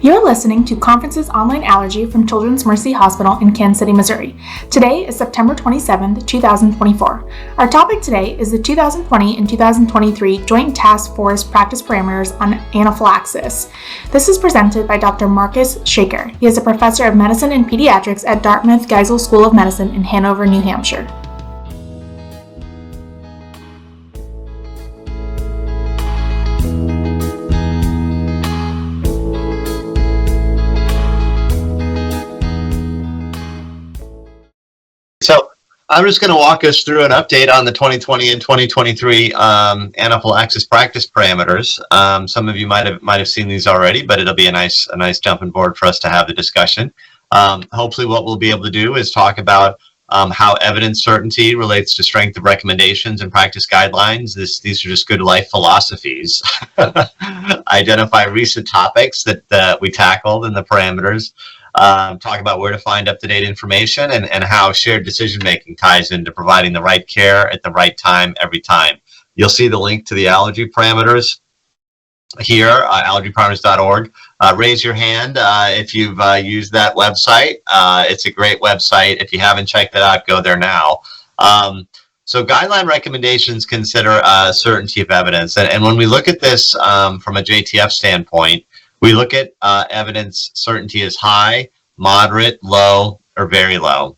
You're listening to Conferences Online Allergy from Children's Mercy Hospital in Kansas City, Missouri. Today is September 27th, 2024. Our topic today is the 2020 and 2023 Joint Task Force Practice Parameters on Anaphylaxis. This is presented by Dr. Marcus Shaker. He is a professor of medicine and pediatrics at Dartmouth Geisel School of Medicine in Hanover, New Hampshire. So I'm just going to walk us through an update on the 2020 and 2023 anaphylaxis practice parameters. Some of you might have seen these already, but it'll be a nice jumping board for us to have the discussion. Hopefully, what we'll be able to do is talk about how evidence certainty relates to strength of recommendations and practice guidelines. These are just good life philosophies. Identify recent topics that we tackled in the parameters. Talk about where to find up-to-date information and how shared decision-making ties into providing the right care at the right time every time. You'll see the link to the allergy parameters here, allergyparameters.org. Raise your hand if you've used that website. It's a great website. If you haven't checked it out, go there now. So guideline recommendations consider certainty of evidence. And when we look at this from a JTF standpoint, we look at evidence certainty as high, moderate, low, or very low.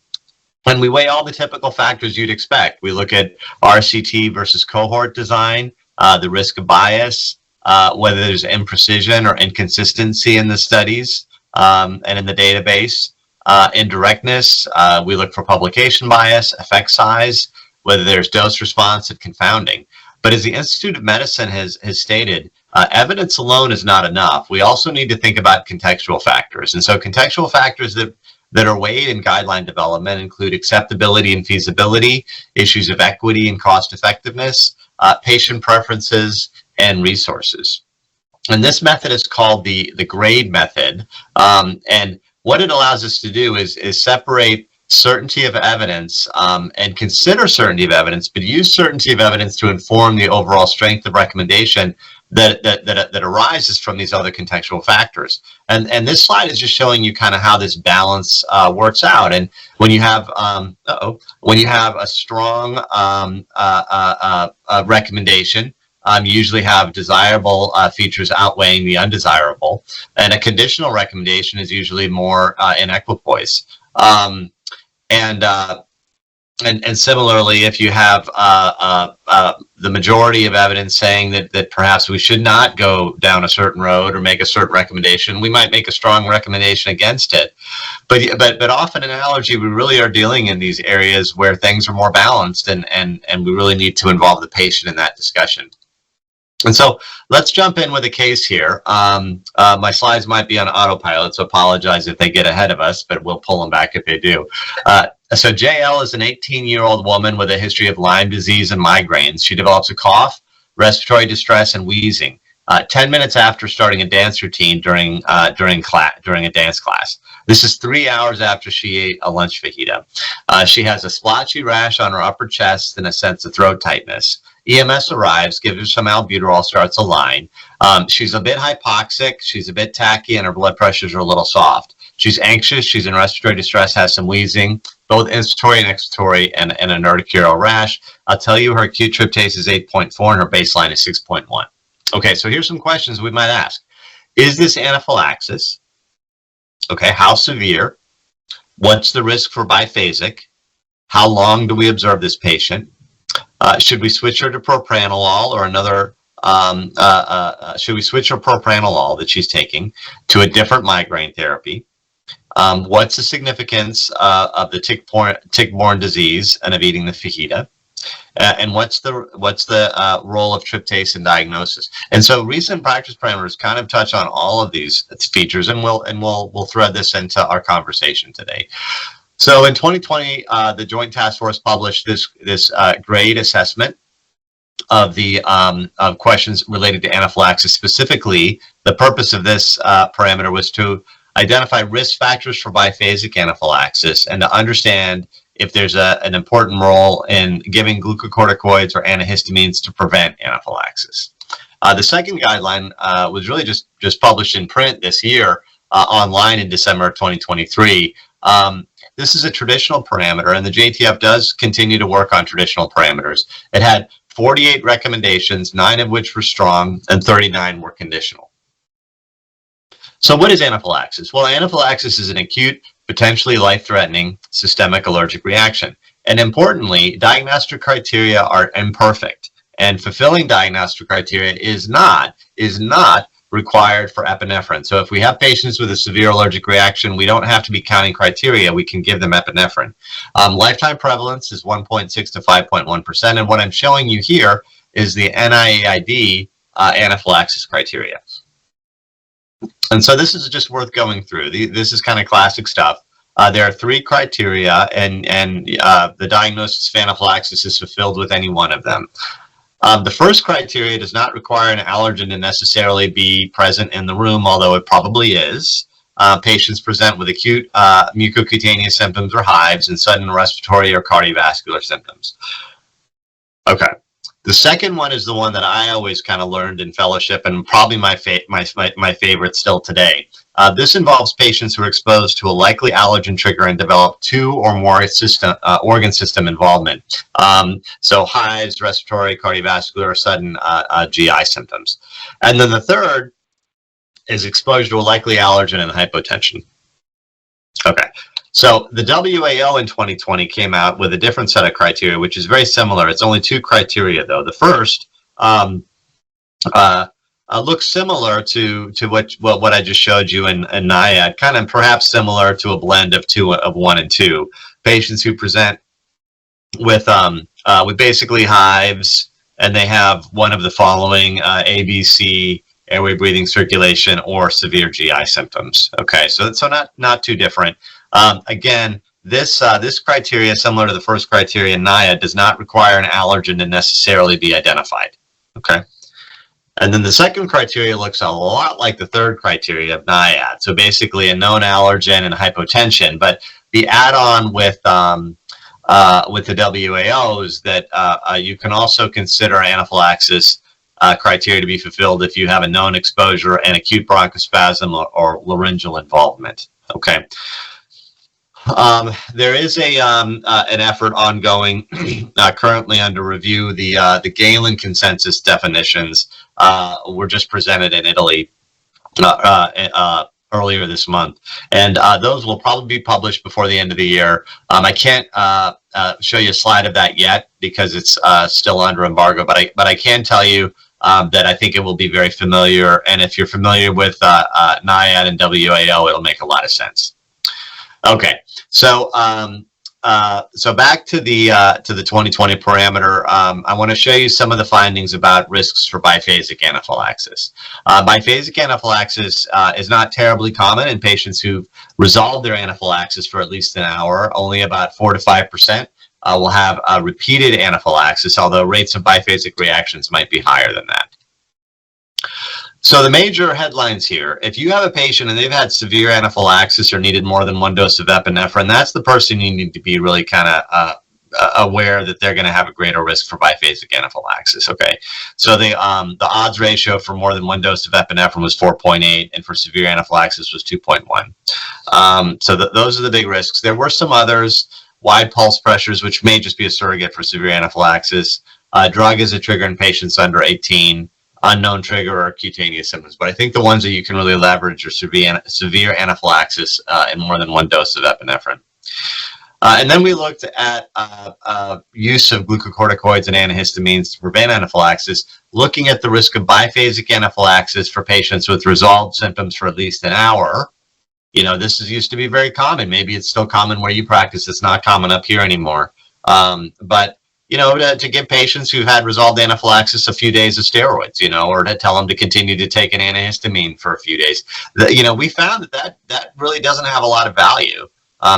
When we weigh all the typical factors you'd expect, we look at RCT versus cohort design, the risk of bias, whether there's imprecision or inconsistency in the studies and in the database, indirectness, we look for publication bias, effect size, whether there's dose response and confounding. But as the Institute of Medicine has stated, evidence alone is not enough. We also need to think about contextual factors. And so contextual factors that are weighed in guideline development include acceptability and feasibility, issues of equity and cost effectiveness, patient preferences, and resources. And this method is called the grade method. And what it allows us to do is separate certainty of evidence and consider certainty of evidence, but use certainty of evidence to inform the overall strength of recommendation that arises from these other contextual factors. And this slide is just showing you kind of how this balance works out. And when you have a strong recommendation, you usually have desirable features outweighing the undesirable, and a conditional recommendation is usually more in equipoise. And similarly, if you have the majority of evidence saying that perhaps we should not go down a certain road or make a certain recommendation, we might make a strong recommendation against it. But often in allergy, we really are dealing in these areas where things are more balanced, and we really need to involve the patient in that discussion. And so let's jump in with a case here. My slides might be on autopilot, so apologize if they get ahead of us, but we'll pull them back if they do. So JL is an 18-year-old woman with a history of Lyme disease and migraines. She develops a cough, respiratory distress, and wheezing 10 minutes after starting a dance routine during a dance class. This is 3 hours after she ate a lunch fajita. She has a splotchy rash on her upper chest and a sense of throat tightness. EMS arrives, gives her some albuterol, starts a line. She's a bit hypoxic, she's a bit tacky, and her blood pressures are a little soft. She's anxious, she's in respiratory distress, has some wheezing, both inspiratory and expiratory, and an urticarial rash. I'll tell you her acute tryptase is 8.4 and her baseline is 6.1. Okay, so here's some questions we might ask. Is this anaphylaxis? Okay, how severe? What's the risk for biphasic? How long do we observe this patient? Should we switch her to propranolol or another? Should we switch her propranolol that she's taking to a different migraine therapy? What's the significance of the tick-borne disease and of eating the fajita? And what's the role of tryptase in diagnosis? And so recent practice parameters kind of touch on all of these features, and we'll thread this into our conversation today. So in 2020, the Joint Task Force published this grade assessment of the questions related to anaphylaxis. Specifically, the purpose of this parameter was to identify risk factors for biphasic anaphylaxis and to understand if there's an important role in giving glucocorticoids or antihistamines to prevent anaphylaxis. The second guideline was really just published in print this year, online in December of 2023. This is a traditional parameter, and the JTF does continue to work on traditional parameters. It had 48 recommendations, 9 of which were strong, and 39 were conditional. So what is anaphylaxis? Well, anaphylaxis is an acute, potentially life-threatening systemic allergic reaction. And importantly, diagnostic criteria are imperfect, and fulfilling diagnostic criteria is not required for epinephrine. So if we have patients with a severe allergic reaction, we don't have to be counting criteria. We can give them epinephrine. Lifetime prevalence is 1.6 to 5.1%. And what I'm showing you here is the NIAID anaphylaxis criteria. And so this is just worth going through. This is kind of classic stuff. There are 3 criteria, and the diagnosis of anaphylaxis is fulfilled with any one of them. The first criteria does not require an allergen to necessarily be present in the room, although it probably is. Patients present with acute mucocutaneous symptoms or hives and sudden respiratory or cardiovascular symptoms. Okay. The second one is the one that I always kind of learned in fellowship, and probably my favorite still today. This involves patients who are exposed to a likely allergen trigger and develop 2 or more organ system involvement. So hives, respiratory, cardiovascular, or sudden GI symptoms. And then the third is exposure to a likely allergen and hypotension. Okay. So the WAO in 2020 came out with a different set of criteria, which is very similar. It's only 2 criteria, though. The first looks similar to what I just showed you in NIAID, kind of perhaps similar to a blend of 1 and 2. Patients who present with basically hives, and they have one of the following: ABC, airway, breathing, circulation, or severe GI symptoms. Okay, so not too different. Again, this criteria, similar to the first criteria in NIAID, does not require an allergen to necessarily be identified. Okay. And then the second criteria looks a lot like the third criteria of NIAID. So basically a known allergen and hypotension, but the add-on with the WAO is that you can also consider anaphylaxis criteria to be fulfilled if you have a known exposure and acute bronchospasm or laryngeal involvement. Okay. There is an effort ongoing, currently under review. The Galen consensus definitions were just presented in Italy earlier this month, and those will probably be published before the end of the year. I can't show you a slide of that yet because it's still under embargo, but I can tell you that I think it will be very familiar, and if you're familiar with NIAID and WAO, it'll make a lot of sense. Okay, so back to the 2020 parameter. I want to show you some of the findings about risks for biphasic anaphylaxis. Biphasic anaphylaxis is not terribly common in patients who've resolved their anaphylaxis for at least an hour. Only about 4 to 5% will have repeated anaphylaxis, although rates of biphasic reactions might be higher than that. So the major headlines here: if you have a patient and they've had severe anaphylaxis or needed more than 1 dose of epinephrine, that's the person you need to be really kind of aware that they're going to have a greater risk for biphasic anaphylaxis. Okay, so the odds ratio for more than 1 dose of epinephrine was 4.8, and for severe anaphylaxis was 2.1. So those are the big risks. There were some others: wide pulse pressures, which may just be a surrogate for severe anaphylaxis; drug is a trigger in patients under 18; unknown trigger or cutaneous symptoms. But I think the ones that you can really leverage are severe anaphylaxis in more than 1 dose of epinephrine. And then we looked at use of glucocorticoids and antihistamines to prevent anaphylaxis, looking at the risk of biphasic anaphylaxis for patients with resolved symptoms for at least an hour. You know, this used to be very common. Maybe it's still common where you practice. It's not common up here anymore. But you know, to give patients who've had resolved anaphylaxis a few days of steroids, you know, or to tell them to continue to take an antihistamine for a few days. You know, we found that really doesn't have a lot of value.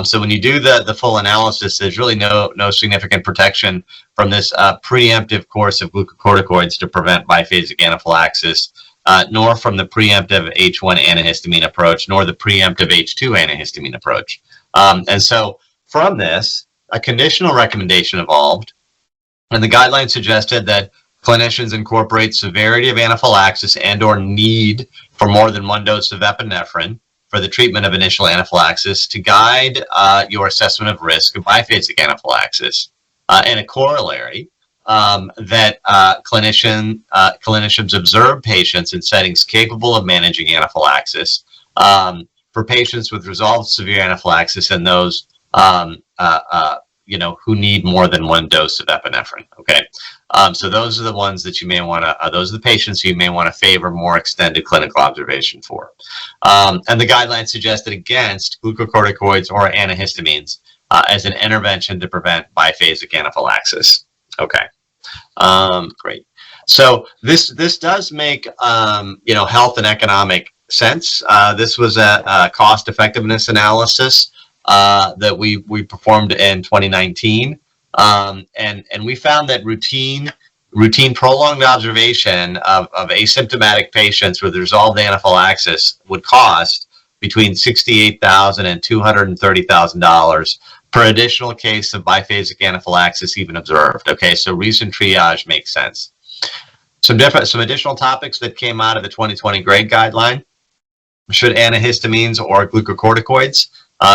So when you do the full analysis, there's really no significant protection from this preemptive course of glucocorticoids to prevent biphasic anaphylaxis, nor from the preemptive H1 antihistamine approach, nor the preemptive H2 antihistamine approach. And so from this, a conditional recommendation evolved. And the guidelines suggested that clinicians incorporate severity of anaphylaxis and or need for more than 1 dose of epinephrine for the treatment of initial anaphylaxis to guide your assessment of risk of biphasic anaphylaxis. And a corollary that clinicians observe patients in settings capable of managing anaphylaxis for patients with resolved severe anaphylaxis and those who need more than one dose of epinephrine. Okay, so those are the ones that you may want to. Those are the patients you may want to favor more extended clinical observation for. And the guidelines suggested against glucocorticoids or antihistamines as an intervention to prevent biphasic anaphylaxis. Okay, great. So this does make health and economic sense. This was a cost effectiveness analysis that we performed in 2019, and we found that routine prolonged observation of asymptomatic patients with resolved anaphylaxis would cost between $68,000 and $230,000 per additional case of biphasic anaphylaxis even observed. Okay, so recent triage makes sense. Some additional topics that came out of the 2020 grade guideline: should antihistamines or glucocorticoids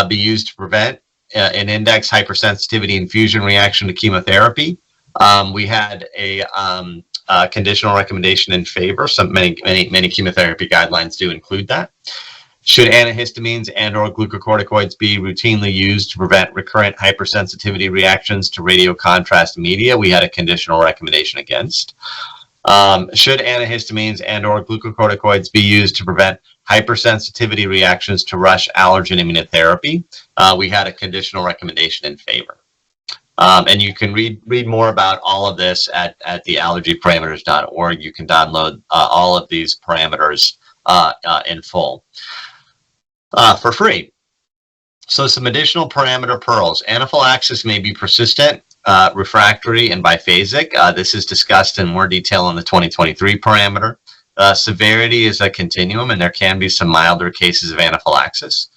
be used to prevent an index hypersensitivity infusion reaction to chemotherapy? We had a conditional recommendation in favor. Many chemotherapy guidelines do include that. Should antihistamines and/or glucocorticoids be routinely used to prevent recurrent hypersensitivity reactions to radiocontrast media? We had a conditional recommendation against. Should antihistamines and/or glucocorticoids be used to prevent hypersensitivity reactions to rush allergen immunotherapy? We had a conditional recommendation in favor. And you can read more about all of this at theallergyparameters.org. You can download all of these parameters in full for free. So some additional parameter pearls. Anaphylaxis may be persistent, refractory, and biphasic. This is discussed in more detail in the 2023 parameter. Severity is a continuum, and there can be some milder cases of anaphylaxis.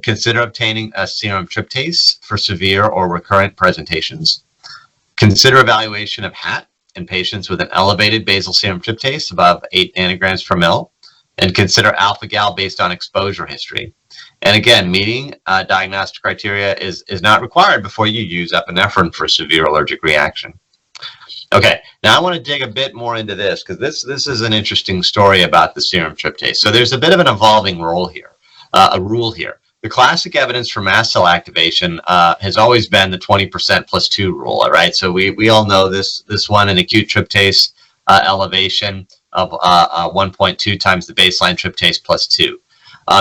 Consider obtaining a serum tryptase for severe or recurrent presentations. Consider evaluation of HAT in patients with an elevated basal serum tryptase above 8 nanograms per ml, and consider alpha-gal based on exposure history. And again, meeting diagnostic criteria is not required before you use epinephrine for severe allergic reaction. Okay, now I want to dig a bit more into this because this is an interesting story about the serum tryptase. So there's a bit of an evolving rule here. The classic evidence for mast cell activation has always been the 20% plus 2 rule. All right, so we all know this one, an acute tryptase elevation of 1.2 times the baseline tryptase plus 2.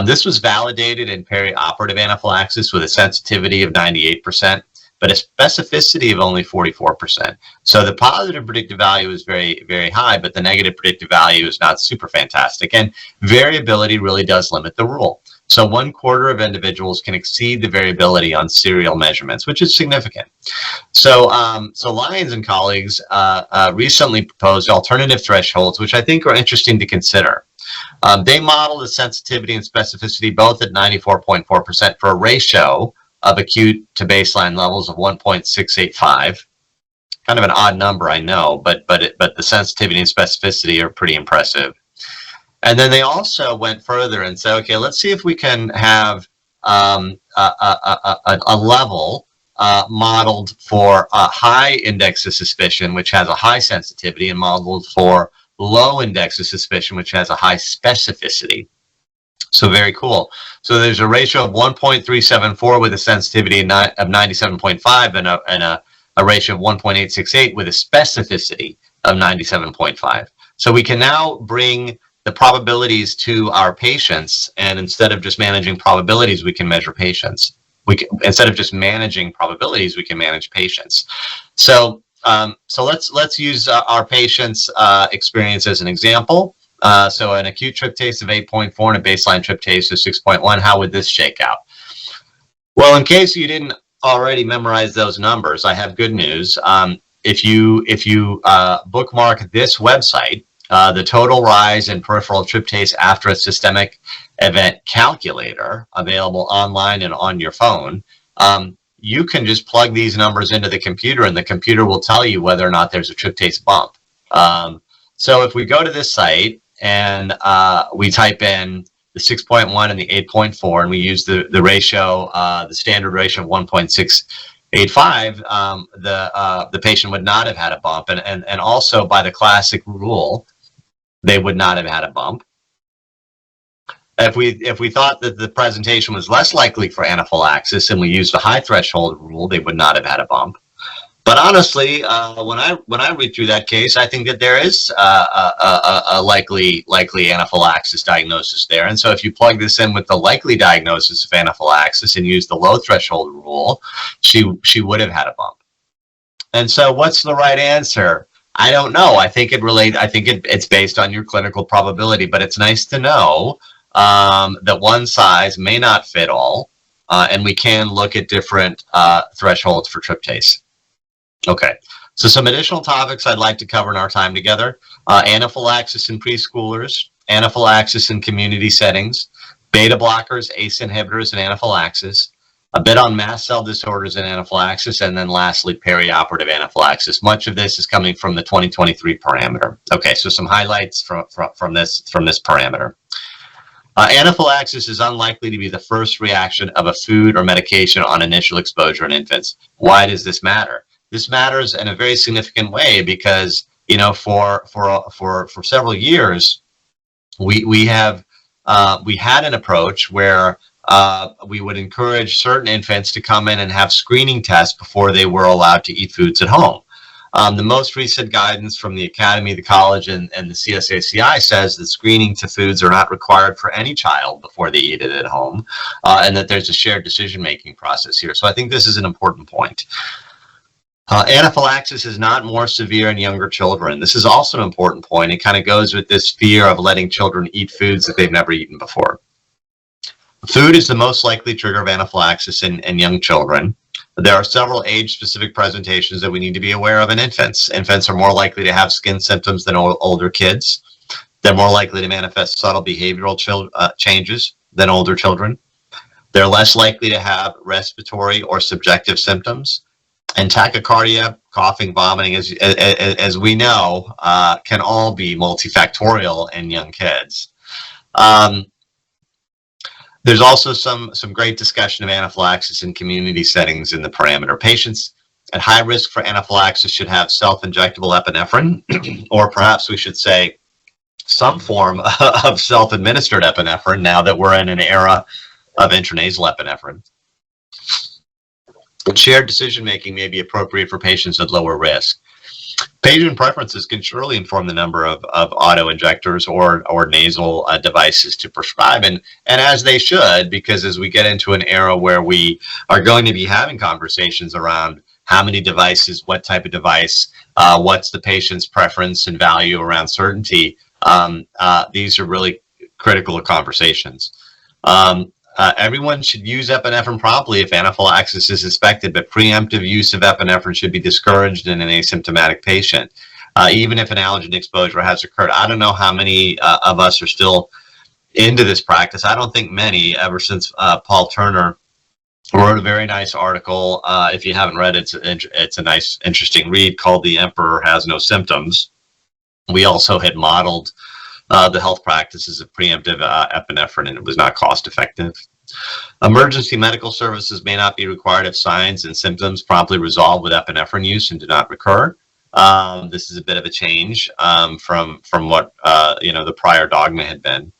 This was validated in perioperative anaphylaxis with a sensitivity of 98%, but a specificity of only 44%. So the positive predictive value is very, very high, but the negative predictive value is not super fantastic. And variability really does limit the rule. So 1/4 of individuals can exceed the variability on serial measurements, which is significant. So Lyons and colleagues recently proposed alternative thresholds, which I think are interesting to consider. They model the sensitivity and specificity both at 94.4% for a ratio of acute to baseline levels of 1.685. Kind of an odd number, I know, but the sensitivity and specificity are pretty impressive. And then they also went further and said, okay, let's see if we can have a level modeled for a high index of suspicion, which has a high sensitivity, and modeled for low index of suspicion, which has a high specificity. So very cool. So there's a ratio of 1.374 with a sensitivity of 97.5 and a ratio of 1.868 with a specificity of 97.5. So we can now bring the probabilities to our patients, and instead of just managing probabilities, we can measure patients. Instead of just managing probabilities, we can manage patients. So let's use our patient's experience as an example. So an acute tryptase of 8.4 and a baseline tryptase of 6.1. How would this shake out? Well, in case you didn't already memorize those numbers, I have good news. If you bookmark this website, the total rise in peripheral tryptase after a systemic event calculator, available online and on your phone, you can just plug these numbers into the computer, and the computer will tell you whether or not there's a tryptase bump. So if we go to this site and we type in the 6.1 and the 8.4, and we use the ratio, the standard ratio of 1.685, the patient would not have had a bump, and also by the classic rule, they would not have had a bump. If we thought that the presentation was less likely for anaphylaxis and we used the high threshold rule, they would not have had a bump. But honestly, when I read through that case, I think that there is a likely anaphylaxis diagnosis there. And so if you plug this in with the likely diagnosis of anaphylaxis and use the low threshold rule, she would have had a bump. And so what's the right answer? I don't know. I think it's based on your clinical probability, but it's nice to know that one size may not fit all, and we can look at different thresholds for tryptase. Okay, so some additional topics I'd like to cover in our time together: anaphylaxis in preschoolers, anaphylaxis in community settings, beta blockers, ACE inhibitors, and anaphylaxis, a bit on mast cell disorders and anaphylaxis, and then lastly, perioperative anaphylaxis. Much of this is coming from the 2023 parameter. Okay, so some highlights from this parameter. Anaphylaxis is unlikely to be the first reaction of a food or medication on initial exposure in infants. Why does this matter? This matters in a very significant way because, you know, for several years, we had an approach where we would encourage certain infants to come in and have screening tests before they were allowed to eat foods at home. The most recent guidance from the Academy, the college, and the CSACI says that screening to foods are not required for any child before they eat it at home, and that there's a shared decision-making process here. So I think this is an important point. Anaphylaxis is not more severe in younger children. This is also an important point. It kind of goes with this fear of letting children eat foods that they've never eaten before. Food is the most likely trigger of anaphylaxis in young children. There are several age-specific presentations that we need to be aware of in infants. Infants are more likely to have skin symptoms than older kids. They're more likely to manifest subtle behavioral changes than older children. They're less likely to have respiratory or subjective symptoms. And tachycardia, coughing, vomiting, as we know, can all be multifactorial in young kids. There's also some great discussion of anaphylaxis in community settings in the parameter. Patients at high risk for anaphylaxis should have self-injectable epinephrine, or perhaps we should say some form of self-administered epinephrine now that we're in an era of intranasal epinephrine. Shared decision-making may be appropriate for patients at lower risk. Patient preferences can surely inform the number of auto-injectors or nasal devices to prescribe, and as they should, because as we get into an era where we are going to be having conversations around how many devices, what type of device, what's the patient's preference and value around certainty, these are really critical conversations. Everyone should use epinephrine promptly if anaphylaxis is suspected, but preemptive use of epinephrine should be discouraged in an asymptomatic patient, even if an allergen exposure has occurred. I don't know how many of us are still into this practice. I don't think many, ever since Paul Turner wrote a very nice article. If you haven't read it, it's a nice, interesting read called "The Emperor Has No Symptoms." We also had modeled the health practices of preemptive epinephrine, and it was not cost effective. Emergency medical services may not be required if signs and symptoms promptly resolve with epinephrine use and do not recur. This is a bit of a change from what the prior dogma had been.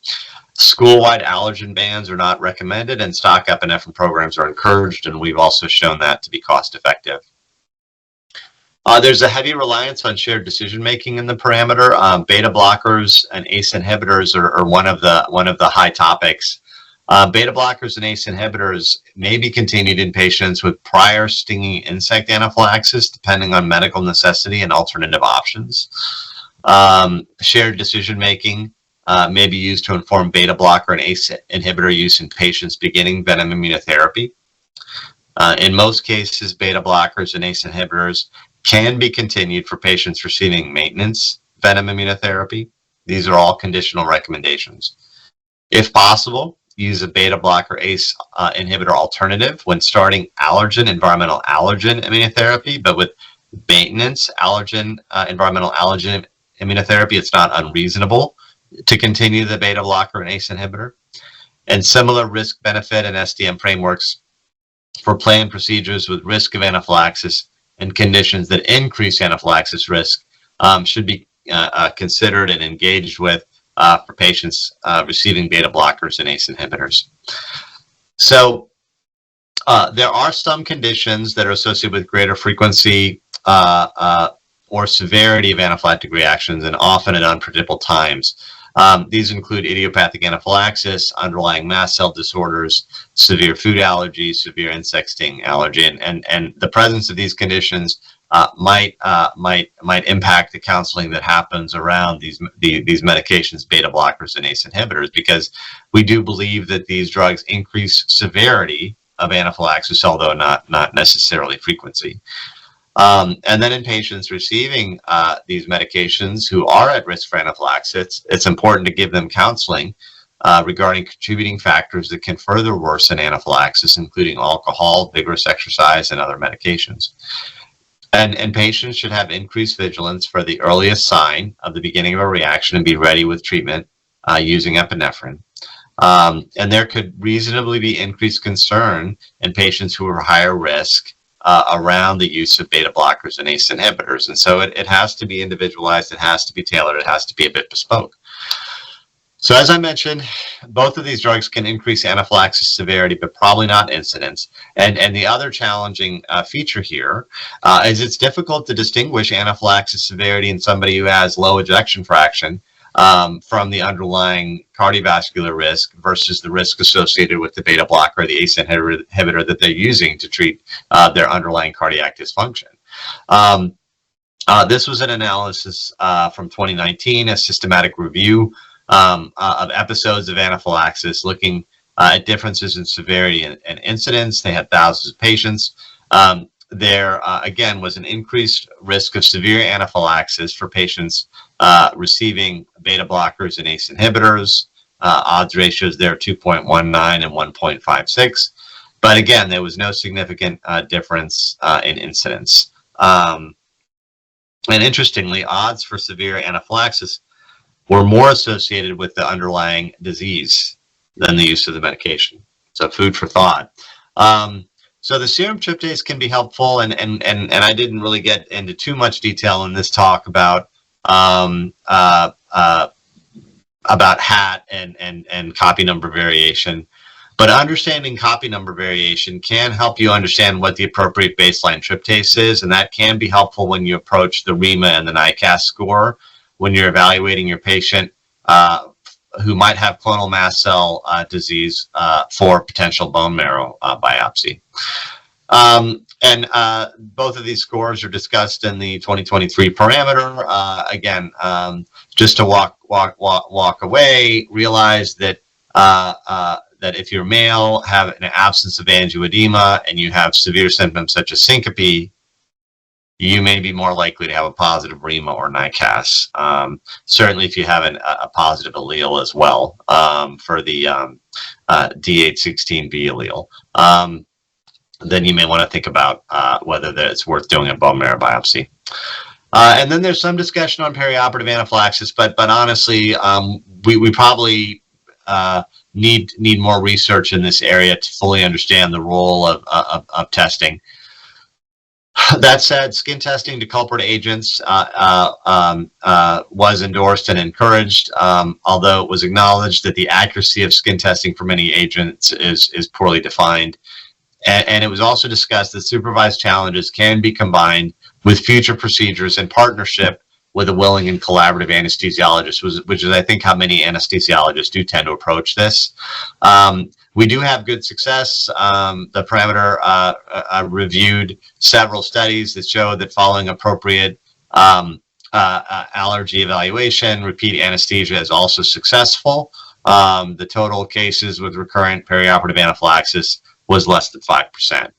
School-wide allergen bans are not recommended, and stock epinephrine programs are encouraged, and we've also shown that to be cost effective. There's a heavy reliance on shared decision-making in the parameter. Beta blockers and ACE inhibitors are one of the high topics. Beta blockers and ACE inhibitors may be continued in patients with prior stinging insect anaphylaxis, depending on medical necessity and alternative options. Shared decision-making may be used to inform beta blocker and ACE inhibitor use in patients beginning venom immunotherapy. In most cases, beta blockers and ACE inhibitors can be continued for patients receiving maintenance venom immunotherapy. These are all conditional recommendations. If possible, use a beta blocker ACE inhibitor alternative when starting environmental allergen immunotherapy, but with maintenance environmental allergen immunotherapy, it's not unreasonable to continue the beta blocker and ACE inhibitor. and similar risk benefit and SDM frameworks for planned procedures with risk of anaphylaxis and conditions that increase anaphylaxis risk should be considered and engaged with for patients receiving beta blockers and ACE inhibitors. So there are some conditions that are associated with greater frequency or severity of anaphylactic reactions, and often at unpredictable times. These include idiopathic anaphylaxis, underlying mast cell disorders, severe food allergies, severe insect sting allergy, and the presence of these conditions might impact the counseling that happens around these medications, beta blockers and ACE inhibitors, because we do believe that these drugs increase severity of anaphylaxis, although not necessarily frequency. And then in patients receiving these medications who are at risk for anaphylaxis, it's important to give them counseling regarding contributing factors that can further worsen anaphylaxis, including alcohol, vigorous exercise, and other medications. And patients should have increased vigilance for the earliest sign of the beginning of a reaction and be ready with treatment using epinephrine. And there could reasonably be increased concern in patients who are higher risk around the use of beta blockers and ACE inhibitors. And so it has to be individualized, it has to be tailored, it has to be a bit bespoke. So as I mentioned, both of these drugs can increase anaphylaxis severity, but probably not incidence. And the other challenging feature here is it's difficult to distinguish anaphylaxis severity in somebody who has low ejection fraction from the underlying cardiovascular risk versus the risk associated with the beta blocker or the ACE inhibitor that they're using to treat their underlying cardiac dysfunction. This was an analysis from 2019, a systematic review of episodes of anaphylaxis looking at differences in severity and incidence. They had thousands of patients. There, again, was an increased risk of severe anaphylaxis for patients receiving beta blockers and ACE inhibitors. Odds ratios there 2.19 and 1.56. But again, there was no significant difference in incidence. And interestingly, odds for severe anaphylaxis were more associated with the underlying disease than the use of the medication. So food for thought. So the serum tryptase can be helpful, and I didn't really get into too much detail in this talk about HAT and copy number variation. But understanding copy number variation can help you understand what the appropriate baseline tryptase is, and that can be helpful when you approach the REMA and the NICAS score when you're evaluating your patient who might have clonal mast cell disease for potential bone marrow biopsy. And both of these scores are discussed in the 2023 parameter. Again, just to walk away, realize that that if you're male, have an absence of angioedema, and you have severe symptoms such as syncope, you may be more likely to have a positive REMA or NICAS. Certainly if you have a positive allele as well for the D816V allele, then you may want to think about whether it's worth doing a bone marrow biopsy. And then there's some discussion on perioperative anaphylaxis, but honestly, we probably need more research in this area to fully understand the role of testing. That said, skin testing to culprit agents was endorsed and encouraged, although it was acknowledged that the accuracy of skin testing for many agents is poorly defined. And it was also discussed that supervised challenges can be combined with future procedures in partnership with a willing and collaborative anesthesiologist, which is, I think, how many anesthesiologists do tend to approach this. We do have good success. The parameter reviewed several studies that showed that following appropriate allergy evaluation, repeat anesthesia is also successful. The total cases with recurrent perioperative anaphylaxis was less than 5%.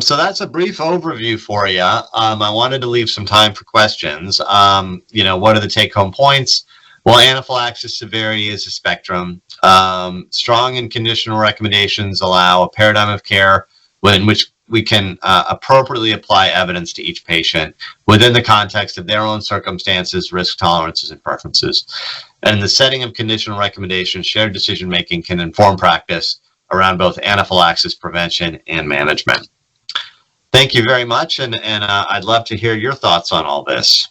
So that's a brief overview for you. I wanted to leave some time for questions. What are the take-home points? Well, anaphylaxis severity is a spectrum. Strong and conditional recommendations allow a paradigm of care in which we can appropriately apply evidence to each patient within the context of their own circumstances, risk tolerances, and preferences. And in the setting of conditional recommendations, shared decision-making can inform practice around both anaphylaxis prevention and management. Thank you very much, and I'd love to hear your thoughts on all this.